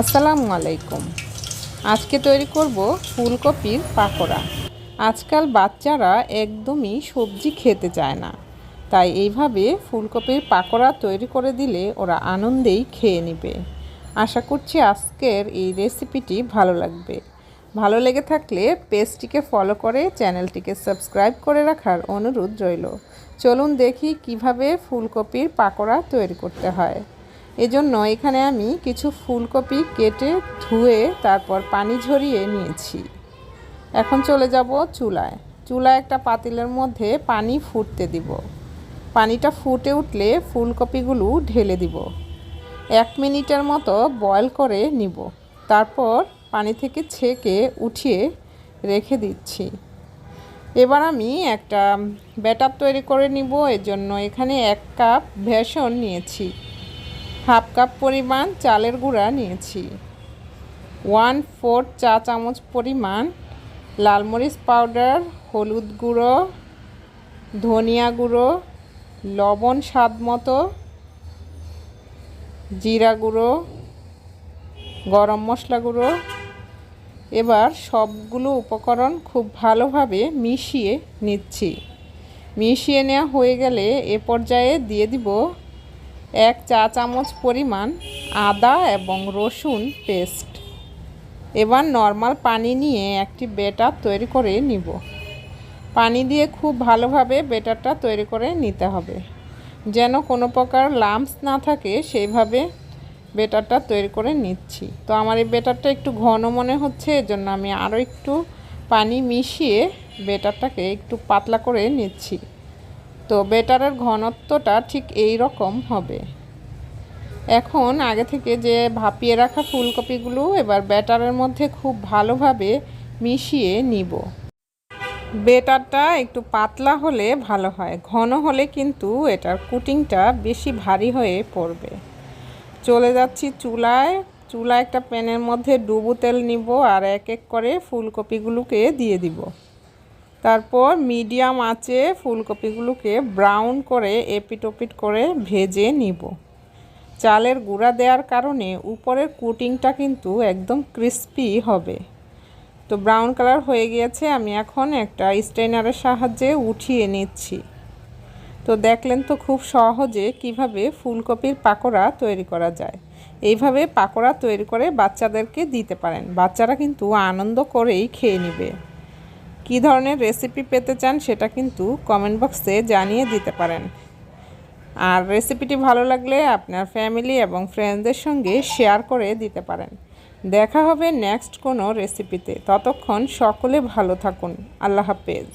আসসালামু আলাইকুম। আজকে তৈরি করব ফুলকপির পাকোড়া। আজকাল বাচ্চারা একদমই সবজি খেতে চায় না, তাই এইভাবে ফুলকপির পাকোড়া তৈরি করে দিলে ওরা আনন্দেই খেয়ে নেবে। আশা করছি আজকের এই রেসিপিটি ভালো লাগবে। ভালো লেগে থাকলে পেজটিকে ফলো করে চ্যানেলটিকে সাবস্ক্রাইব করে রাখার অনুরোধ রইল। চলুন দেখি কিভাবে ফুলকপির পাকোড়া তৈরি করতে হয়। এজন্য এখানে আমি কিছু ফুলকপি কেটে ধুয়ে তারপর পানি ঝরিয়ে নিয়েছি। এখন চলে যাব চুলায়। চুলায় একটা পাতিলের মধ্যে পানি ফুটতে দিব। পানিটা ফুটে উঠলে ফুলকপিগুলো ঢেলে দিব। 1 মিনিটের মতো বয়েল করে নিব। তারপর পানি থেকে ছেঁকে উঠিয়ে রেখে দিচ্ছি। এবার আমি একটা ব্যাটার তৈরি করে নিব। এর জন্য এখানে 1 কাপ বেসন নিয়েছি, 1/2 কাপ পরিমাণ চালের গুঁড়া নিয়েছি, 1/4 চা চামচ পরিমাণ লাল মরিচ পাউডার, হলুদ গুঁড়ো, ধনিয়া গুঁড়ো, লবণ স্বাদ মতো, জিরা গুঁড়ো, গরম মশলা গুঁড়ো। এবার সবগুলো উপকরণ খুব ভালোভাবে মিশিয়ে নিচ্ছি। মিশিয়ে নেওয়া হয়ে গেলে এ পর্যায়ে দিয়ে দিব 1 চা চামচ পরিমাণ আদা এবং রসুন পেস্ট। এবার নর্মাল পানি নিয়ে একটি ব্যাটার তৈরি করে নিব। পানি দিয়ে খুব ভালোভাবে ব্যাটারটা তৈরি করে নিতে হবে, যেন কোনো প্রকার লাম্পস না থাকে, সেইভাবে ব্যাটারটা তৈরি করে নিচ্ছি। তো আমার এই ব্যাটারটা একটু ঘন মনে হচ্ছে, এজন্য আমি আরও একটু পানি মিশিয়ে ব্যাটারটাকে একটু পাতলা করে নিচ্ছি। তো ব্যাটারের ঘনত্বটা ঠিক এই রকম হবে। এখন আগে থেকে যে ভাপিয়ে রাখা ফুলকপিগুলো এবার ব্যাটারের মধ্যে খুব ভালোভাবে মিশিয়ে নিব। ব্যাটারটা একটু পাতলা হলে ভালো হয়, ঘন হলে কিন্তু এটার কুটিংটা বেশি ভারী হয়ে পড়বে। চলে যাচ্ছি চুলায়। চুলায় একটা প্যানের মধ্যে ডুবো তেল নিব আর এক এক করে ফুলকপিগুলোকে দিয়ে দিব। তারপর মিডিয়াম আঁচে ফুলকপিগুলোকে ব্রাউন করে এপিট ওপিট করে ভেজে নিব। চালের গুঁড়া দেওয়ার কারণে উপরের কোটিংটা কিন্তু একদম ক্রিস্পি হবে। তো ব্রাউন কালার হয়ে গিয়েছে, আমি এখন একটা স্ট্রেনারের সাহায্যে উঠিয়ে নিচ্ছি। তো দেখলেন তো খুব সহজে কিভাবে ফুলকপির পাকোড়া তৈরি করা যায়। এইভাবে পাকোড়া তৈরি করে বাচ্চাদেরকে দিতে পারেন, বাচ্চারা কিন্তু আনন্দ করেই খেয়ে নেবে। কী ধরনের রেসিপি পেতে চান সেটা কিন্তু কমেন্ট বক্সে জানিয়ে দিতে পারেন। আর রেসিপিটি ভালো লাগলে আপনার ফ্যামিলি এবং ফ্রেন্ডসদের সঙ্গে শেয়ার করে দিতে পারেন। দেখা হবে নেক্সট কোনো রেসিপিতে। ততক্ষণ সকলে ভালো থাকুন। আল্লাহ হাফেজ।